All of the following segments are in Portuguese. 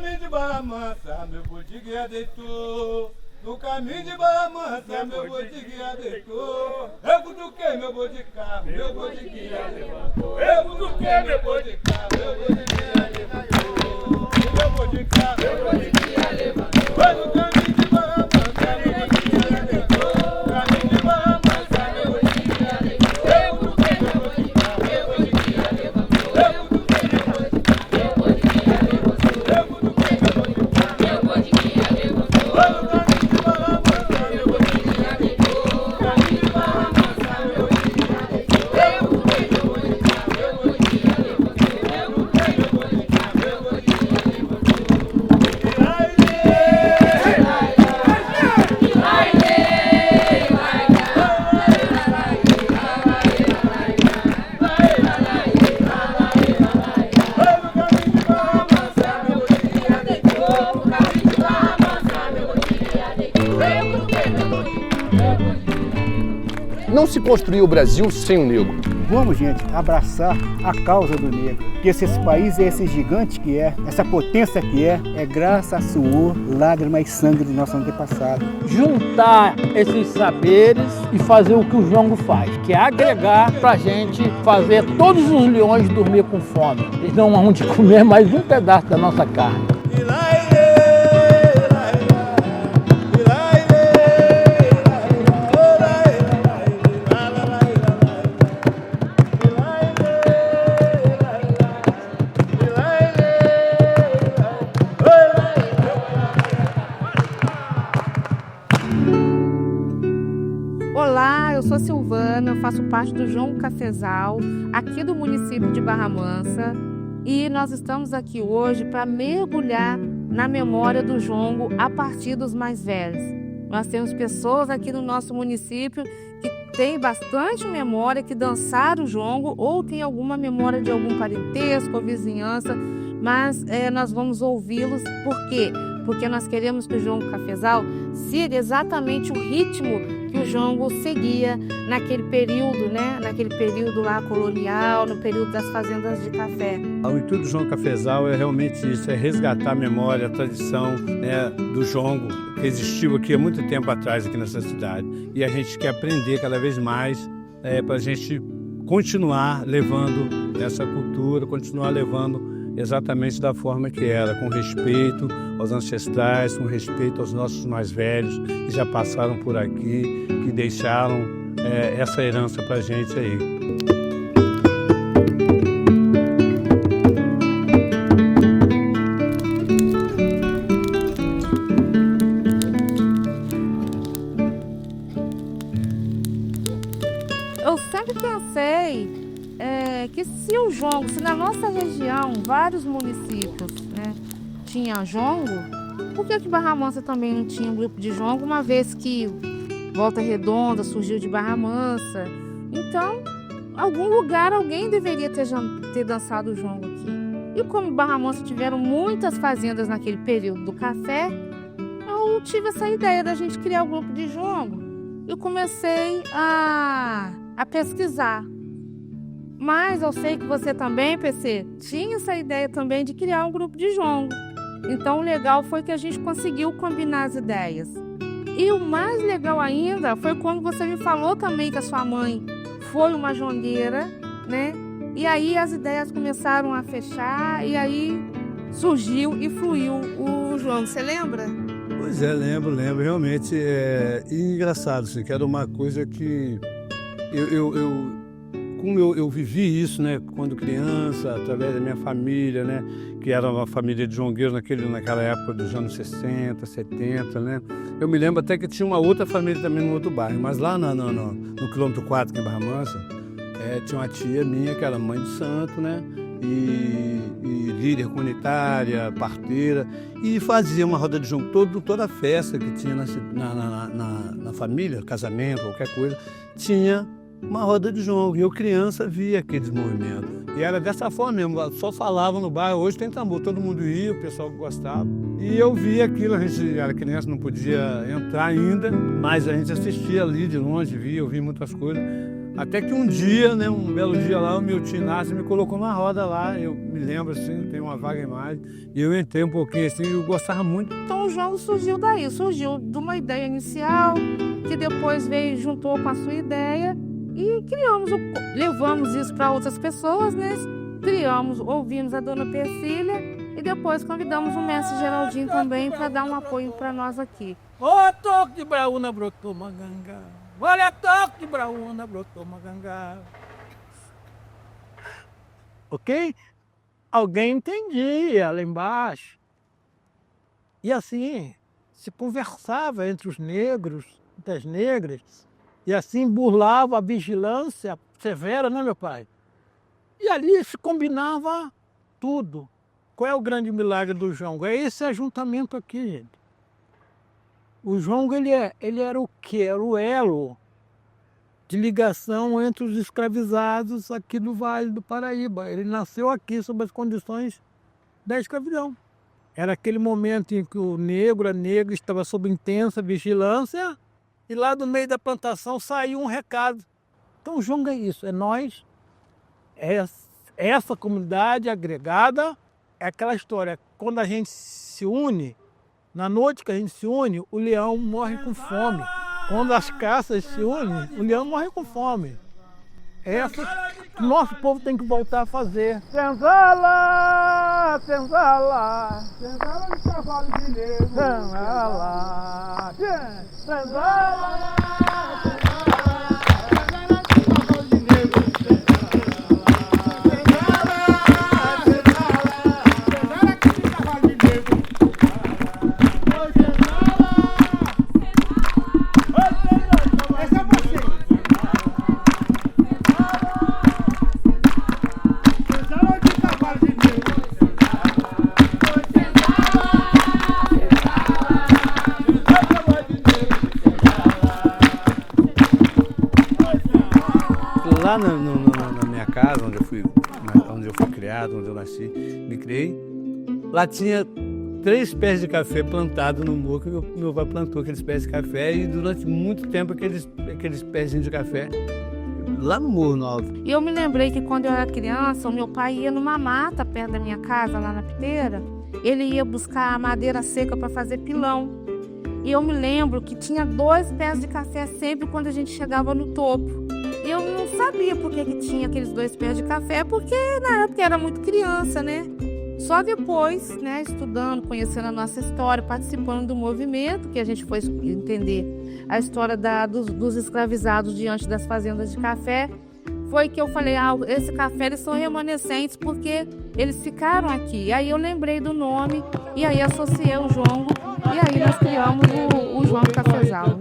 caminho de Barra Mansa, meu botiguinha deitou. No caminho de Barra Mansa, meu botiguinha deitou. Eu cutuquei meu boi de carro, meu botiguinha levantou. Eu cutuquei meu boi de carro, meu botiguinha levantou. Meu boi de carro, meu botiguinha levantou. Foi no caminho de Barra Mansa, meu botiguinha deitou. Caminho de Barra Mansa, meu botiguinha deitou. Eu cutuquei meu boi de carro, meu botiguinha levantou. Eu cutuquei meu boi de carro, meu botiguinha levantou. Eu cutuquei meu boi de carro, meu botiguinha levantou. Foi no caminho de Barra Mansa, meu botiguinha deitou. Caminho de Barra Mansa, meu botiguinha deitou. Eu cutuquei meu boi de carro, meu botiguinha levantou. Eu cutuquei meu boi de carro, meu botiguinha levantou. Não se construiu o Brasil sem o negro. Vamos, gente, abraçar a causa do negro. Porque se esse país é esse gigante que é, essa potência que é graças a suor, lágrimas e sangue do nosso antepassado. Juntar esses saberes e fazer o que o jongo faz, que é agregar para a gente fazer todos os leões dormir com fome. Eles não vão de comer mais um pedaço da nossa carne. Olá, eu sou Silvana, eu faço parte do Jongo Cafezal, aqui do município de Barra Mansa, e nós estamos aqui hoje para mergulhar na memória do jongo a partir dos mais velhos. Nós temos pessoas aqui no nosso município que têm bastante memória, que dançaram o jongo ou tem alguma memória de algum parentesco ou vizinhança, mas nós vamos ouvi-los. Por quê? Porque nós queremos que o Jongo Cafezal siga exatamente o ritmo que o jongo seguia naquele período, né? Naquele período lá colonial, no período das fazendas de café. O intuito do Jongo Cafezal é realmente isso, é resgatar a memória, a tradição, né, do jongo que existiu aqui há muito tempo atrás aqui nessa cidade. E a gente quer aprender cada vez mais para a gente continuar levando essa cultura, continuar levando exatamente da forma que era, com respeito aos ancestrais, com respeito aos nossos mais velhos que já passaram por aqui, que deixaram essa herança para a gente aí. Eu sempre pensei que se o jongo, se na nossa região, vários municípios, né, tinha jongo, por que Barra Mansa também não tinha um grupo de jongo, uma vez que Volta Redonda surgiu de Barra Mansa? Então, algum lugar alguém deveria ter dançado o jongo aqui. E como Barra Mansa tiveram muitas fazendas naquele período do café, eu tive essa ideia da gente criar um grupo de jongo. Eu comecei a pesquisar. Mas eu sei que você também, PC, tinha essa ideia também de criar um grupo de jongo. Então o legal foi que a gente conseguiu combinar as ideias. E o mais legal ainda foi quando você me falou também que a sua mãe foi uma jongueira, né? E aí as ideias começaram a fechar e aí surgiu e fluiu o jongo. Você lembra? Pois é, lembro. Realmente é engraçado, assim, que era uma coisa que como eu vivi isso, né, quando criança, através da minha família, né, que era uma família de jongueiros naquela época dos anos 60, 70, né. Eu me lembro até que tinha uma outra família também no outro bairro, mas lá no quilômetro 4, aqui em Barra Mansa, tinha uma tia minha que era mãe de santo, né, e líder comunitária, parteira, e fazia uma roda de jongo, toda festa que tinha na família, casamento, qualquer coisa, tinha uma roda de jongo, e eu criança via aqueles movimentos. E era dessa forma mesmo, só falavam no bairro, hoje tem tambor, todo mundo ia, o pessoal gostava. E eu via aquilo, a gente era criança, não podia entrar ainda, mas a gente assistia ali de longe, eu via muitas coisas. Até que um dia, né, um belo dia lá, o meu tio Inácio me colocou na roda lá, eu me lembro assim, tem uma vaga imagem, e eu entrei um pouquinho assim, eu gostava muito. Então o jogo surgiu daí, surgiu de uma ideia inicial, que depois veio, juntou com a sua ideia e levamos isso para outras pessoas, né? Ouvimos a dona Persília e depois convidamos o mestre Geraldinho também para dar um apoio para nós aqui. Ó, toque de braúna brotou maganga. Olha, toque de braúna brotou maganga. Ok? Alguém entendia lá embaixo. E assim, se conversava entre os negros, entre as negras, e assim burlava a vigilância severa, né, meu pai? E ali se combinava tudo. Qual é o grande milagre do jongo? É esse ajuntamento aqui, gente. O jongo, ele era o quê? Era o elo de ligação entre os escravizados aqui do Vale do Paraíba. Ele nasceu aqui sob as condições da escravidão. Era aquele momento em que o negro, a negra, estava sob intensa vigilância e lá do meio da plantação saiu um recado. Então o jongo é isso, é nós, é essa comunidade agregada, é aquela história, quando a gente se une, na noite que a gente se une, o leão morre com fome. Quando as caças se unem, o leão morre com fome. É essa que o nosso povo tem que voltar a fazer. Senzala, senzala, senzala de cavalo de negro. Senzala, senzala, Lá na minha casa, onde eu fui criado, onde eu nasci, me criei, lá tinha 3 pés de café plantados no morro, que meu pai plantou aqueles pés de café e durante muito tempo aqueles pezinhos de café lá no morro, no alto. E eu me lembrei que quando eu era criança, o meu pai ia numa mata perto da minha casa, lá na Piteira, ele ia buscar madeira seca para fazer pilão. E eu me lembro que tinha 2 pés de café sempre quando a gente chegava no topo. Eu não sabia por que tinha aqueles 2 pés de café, porque na época era muito criança, né? Só depois, né, estudando, conhecendo a nossa história, participando do movimento, que a gente foi entender a história dos escravizados diante das fazendas de café, foi que eu falei, esse café, eles são remanescentes porque eles ficaram aqui. Aí eu lembrei do nome e aí associei o jongo e aí nós criamos o jongo cafezal.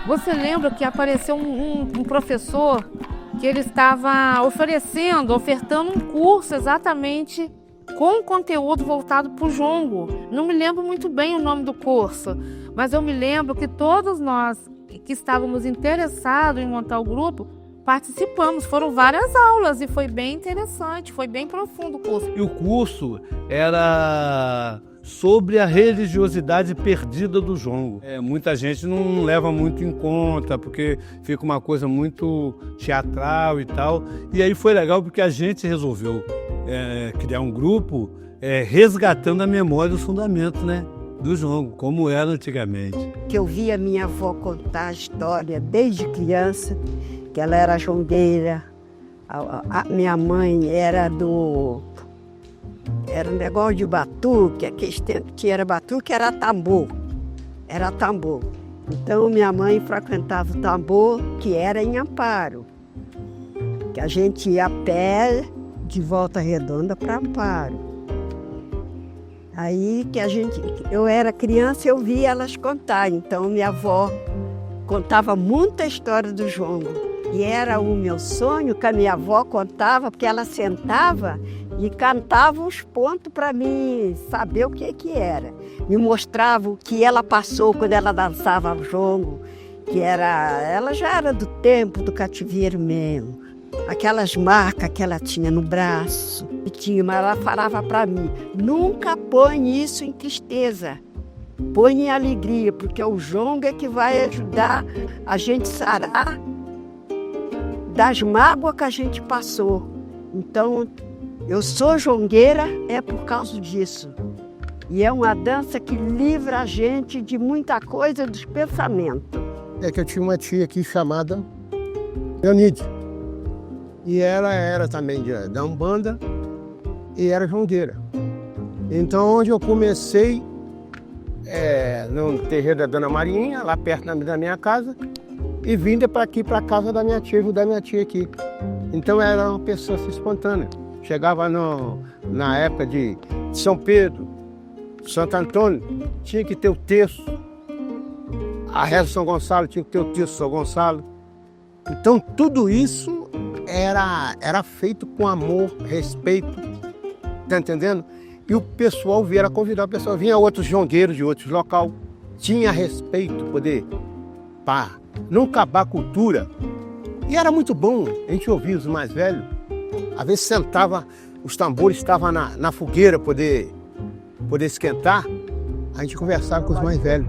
Você lembra que apareceu um professor que ele estava ofertando um curso exatamente com conteúdo voltado para o jongo. Não me lembro muito bem o nome do curso, mas eu me lembro que todos nós que estávamos interessados em montar o grupo participamos. Foram várias aulas e foi bem interessante, foi bem profundo o curso. E o curso era sobre a religiosidade perdida do jongo. Muita gente não leva muito em conta, porque fica uma coisa muito teatral e tal. E aí foi legal porque a gente resolveu criar um grupo resgatando a memória dos fundamentos, né, do jongo, como era antigamente. Que eu via minha avó contar a história desde criança, que ela era jongueira. A minha mãe era um negócio de batuque, aquele tempo que era batuque, era tambor. Era tambor. Então minha mãe frequentava o tambor, que era em Amparo. Que a gente ia a pé de Volta Redonda para Amparo. Aí que eu era criança, eu via elas contar. Então minha avó contava muita história do jongo. E era o meu sonho que a minha avó contava, porque ela sentava e cantava os pontos para mim saber o que era. Me mostrava o que ela passou quando ela dançava o jongo, ela já era do tempo do cativeiro mesmo. Aquelas marcas que ela tinha no braço, mas ela falava para mim, nunca põe isso em tristeza, põe em alegria, porque o jongo é que vai ajudar a gente sarar das mágoas que a gente passou. Então, eu sou jongueira é por causa disso. E é uma dança que livra a gente de muita coisa dos pensamentos. É que eu tinha uma tia aqui chamada Leonide. E ela era também da Umbanda e era jongueira. Então, onde eu comecei, no terreiro da Dona Marinha, lá perto da minha casa, e vinda para aqui, para a casa da minha tia, ajudar minha tia aqui. Então, era uma pessoa assim, espontânea. Chegava na época de São Pedro, Santo Antônio, tinha que ter o terço. A reza de São Gonçalo tinha que ter o terço de São Gonçalo. Então, tudo isso era feito com amor, respeito, tá entendendo? E o pessoal era convidar o pessoal, vinha outros jongueiros de outros locais, tinha respeito, poder, para não acabar a cultura. E era muito bom, a gente ouvia os mais velhos, às vezes sentava, os tambores estavam na fogueira, poder esquentar, a gente conversava com os mais velhos.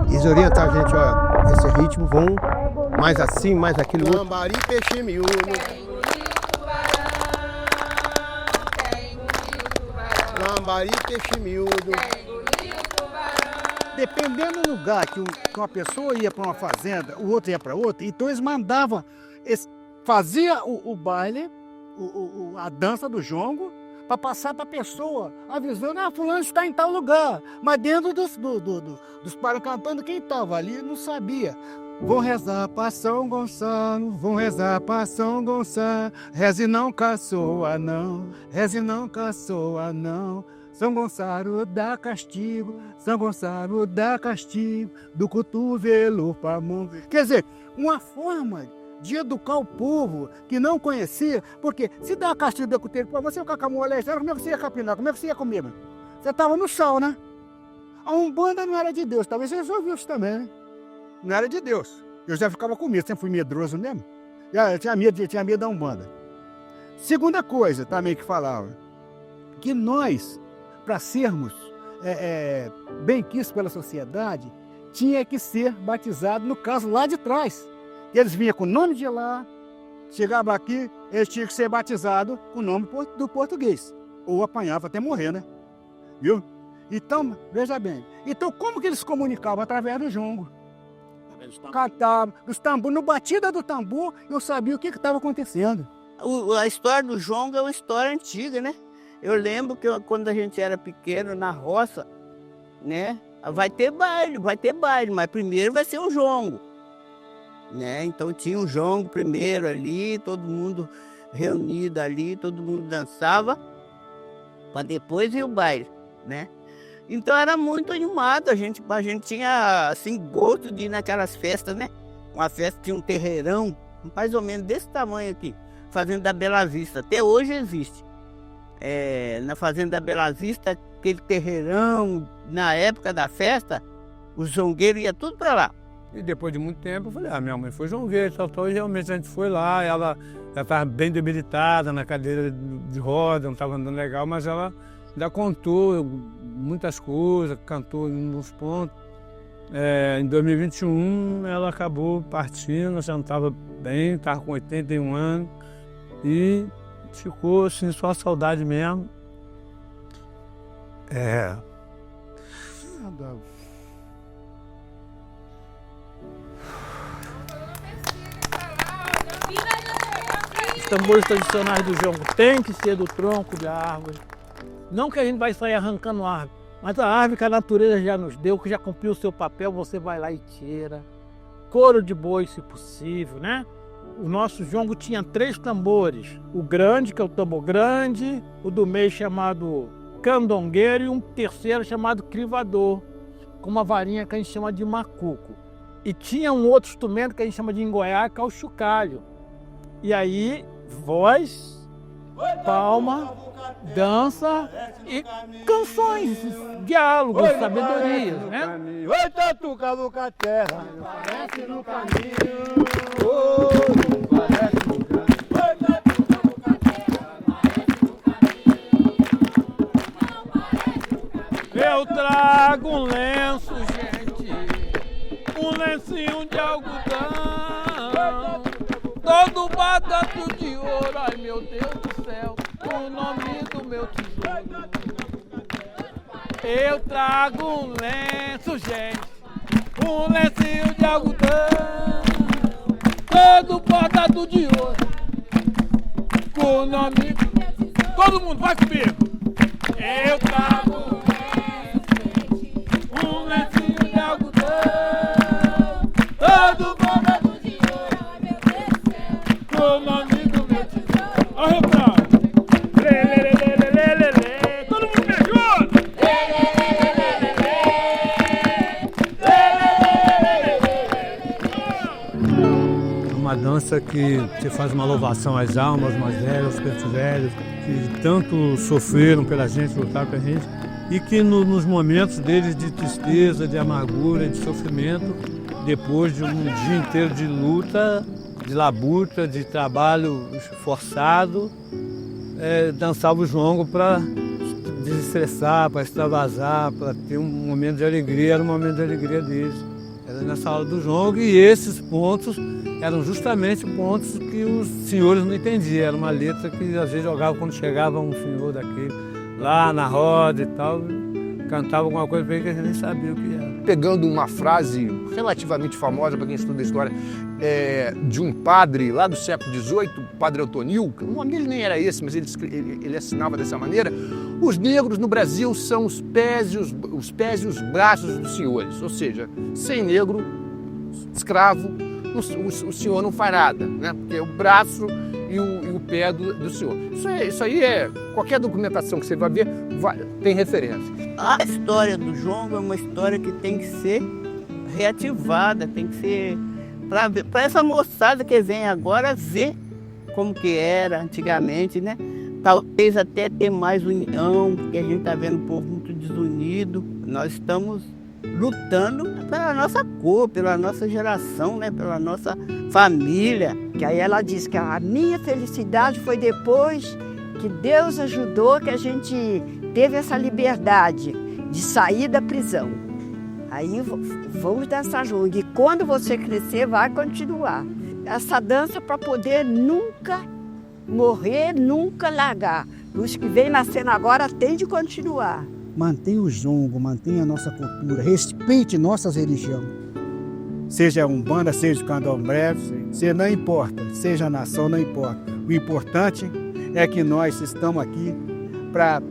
Eles orientavam a gente, ó, esse ritmo, vão mais assim, mais aquilo outro. Lambari, peixe miúdo. Lambari, peixe miúdo. Dependendo do lugar que uma pessoa ia para uma fazenda, o outro ia para outra, então eles mandavam, fazia o baile, a dança do jongo, para passar para a pessoa, avisando, fulano está em tal lugar, mas dentro dos paros cantando, quem estava ali não sabia. Vão rezar para São Gonçalo, vão rezar para São Gonçalo, reze não caçoa não, reze não caçoa não. São Gonçalo dá castigo, São Gonçalo dá castigo, do cotovelo para a mão. Quer dizer, uma forma de educar o povo que não conhecia, porque se dá castigo do cotovelo para você, ficar com a mulher, como é que você ia capinar, como é que você ia comer? Mano? Você estava no sol, né? A Umbanda não era de Deus, talvez vocês ouviram isso também, né? Não era de Deus. Eu já ficava com medo, sempre fui medroso mesmo. Eu tinha medo da Umbanda. Segunda coisa também que falava, que nós, para sermos bem quistos pela sociedade, tinha que ser batizado, no caso, lá de trás. Eles vinham com o nome de lá, chegavam aqui, eles tinham que ser batizados com o nome do português. Ou apanhava até morrer, né? Viu? Então, veja bem. Então, como que eles se comunicavam? Através do jongo. Cantavam, dos tambores, no batida do tambor, eu sabia o que estava acontecendo. A história do jongo é uma história antiga, né? Eu lembro que quando a gente era pequeno, na roça, né? Vai ter baile, mas primeiro vai ser o jongo, né? Então tinha o jongo primeiro ali, todo mundo reunido ali, todo mundo dançava, para depois ir o baile, né? Então era muito animado, a gente tinha assim gosto de ir naquelas festas, né? Uma festa tinha um terreirão, mais ou menos desse tamanho aqui, Fazenda da Bela Vista, até hoje existe. Na Fazenda da Bela Vista, aquele terreirão, na época da festa, os jongueiros iam tudo para lá. E depois de muito tempo eu falei, minha mãe foi jongueira, e realmente a gente foi lá, ela estava bem debilitada na cadeira de roda, não estava andando legal, mas ela ainda contou muitas coisas, cantou nos pontos. Em 2021 ela acabou partindo, já não estava bem, estava com 81 anos e ficou assim, só a saudade mesmo. É. Os tambores tradicionais do jongo tem que ser do tronco de árvore. Não que a gente vai sair arrancando árvore, mas a árvore que a natureza já nos deu, que já cumpriu o seu papel, você vai lá e tira. Couro de boi, se possível, né? O nosso jongo tinha 3 tambores. O grande, que é o tambor grande, o do meio chamado candongueiro e um terceiro chamado crivador, com uma varinha que a gente chama de macuco. E tinha um outro instrumento que a gente chama de engoiá, que é o chocalho. E aí, voz, palma, dança e canções, diálogos, sabedorias, né? Oi, tatu, cavuca a terra, parece no caminho. Eu trago um lenço, gente, um lencinho de algodão, todo badato de ouro, ai meu Deus do céu, o nome do meu tesouro. Eu trago um lenço, gente, um lencinho de algodão, todo bordado de ouro, o nome... Todo mundo, vai comigo! Eu trago um lencinho de algodão, todo bordado de ouro, ai meu Deus do céu, o nome do meu tesouro. Olha o refrão. Lê, lê, lê, lê, lê, lê, lê. Todo mundo me ajuda. Lê, lê, lê, lê, lê, lê, lê, lê, lê, lê, lê. Uma dança que você faz uma louvação às almas mais velhas, aos pretos velhos, que tanto sofreram pela gente, lutaram pela gente, e que nos momentos deles de tristeza, de amargura, de sofrimento, depois de um dia inteiro de luta, de labuta, de trabalho forçado, dançava o jongo para desestressar, para extravasar, para ter um momento de alegria, era um momento de alegria deles. Era nessa aula do jongo, e esses pontos eram justamente pontos que os senhores não entendiam. Era uma letra que às vezes jogava quando chegava um senhor daquele, lá na roda e tal, cantava alguma coisa para ele que a gente nem sabia o que era. Pegando uma frase relativamente famosa para quem estuda a história, de um padre lá do século XVIII, o padre Antonil, que o nome dele nem era esse, mas ele assinava dessa maneira: os negros no Brasil são os pés e os braços dos senhores, ou seja, sem negro, escravo, o senhor não faz nada, né? Porque é o braço e o pé do senhor. Isso aí qualquer documentação que você vai ver, tem referência. A história do jongo é uma história que tem que ser reativada, tem que ser para essa moçada que vem agora ver como que era antigamente, né? Talvez até ter mais união, porque a gente está vendo o povo muito desunido. Nós estamos lutando pela nossa cor, pela nossa geração, né? Pela nossa família. Que aí ela diz que a minha felicidade foi depois que Deus ajudou, que a gente teve essa liberdade de sair da prisão. Aí vamos dançar junto. E quando você crescer, vai continuar. Essa dança para poder nunca morrer, nunca largar. Os que vêm nascendo agora tem de continuar. Mantenha o jongo, mantenha a nossa cultura, respeite nossas religiões. Seja Umbanda, seja Candomblé, não importa, seja a nação, não importa. O importante é que nós estamos aqui para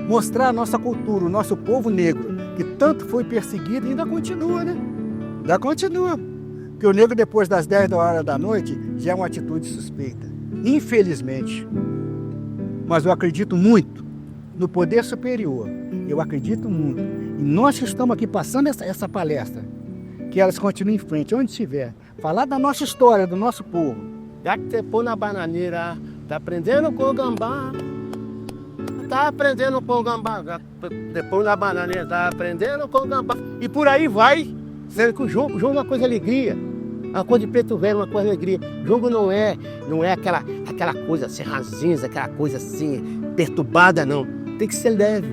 mostrar a nossa cultura, o nosso povo negro, que tanto foi perseguido e ainda continua, né? Ainda continua. Porque o negro, depois das 10 horas da noite, já é uma atitude suspeita. Infelizmente. Mas eu acredito muito no poder superior. Eu acredito muito. E nós que estamos aqui passando essa palestra, que elas continuem em frente, onde estiver. Falar da nossa história, do nosso povo. Já que você pôr na bananeira, tá aprendendo com o gambá. Tá aprendendo com o gambá. Depois na bananeira, tá aprendendo com o gambá. E por aí vai. Sendo que o jongo é uma coisa de alegria. Uma coisa de preto velho, uma coisa de alegria. O jongo não é aquela coisa assim, ranzinza, aquela coisa assim, perturbada, não. Tem que ser leve,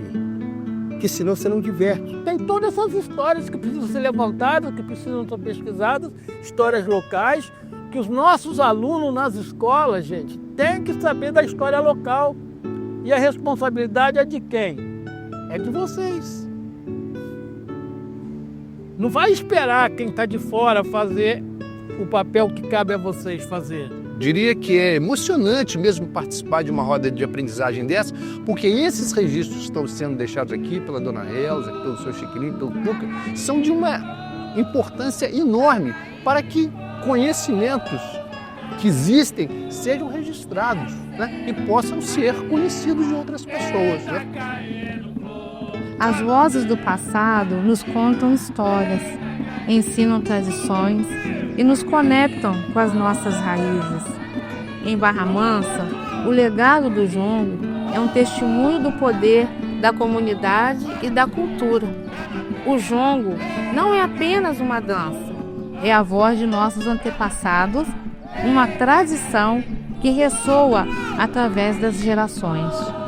porque senão você não diverte. Tem todas essas histórias que precisam ser levantadas, que precisam ser pesquisadas, histórias locais, que os nossos alunos nas escolas, gente, têm que saber da história local. E a responsabilidade é de quem? é de vocês. Não vai esperar quem está de fora fazer o papel que cabe a vocês fazer. Diria que é emocionante mesmo participar de uma roda de aprendizagem dessa, porque esses registros que estão sendo deixados aqui pela dona Elza, pelo seu Chiquilinho, pelo Tuca, são de uma importância enorme para que conhecimentos que existem sejam registrados, né, e possam ser conhecidos de outras pessoas, né? As vozes do passado nos contam histórias, ensinam tradições e nos conectam com as nossas raízes. Em Barra Mansa, o legado do jongo é um testemunho do poder da comunidade e da cultura. O jongo não é apenas uma dança, é a voz de nossos antepassados, uma tradição que ressoa através das gerações.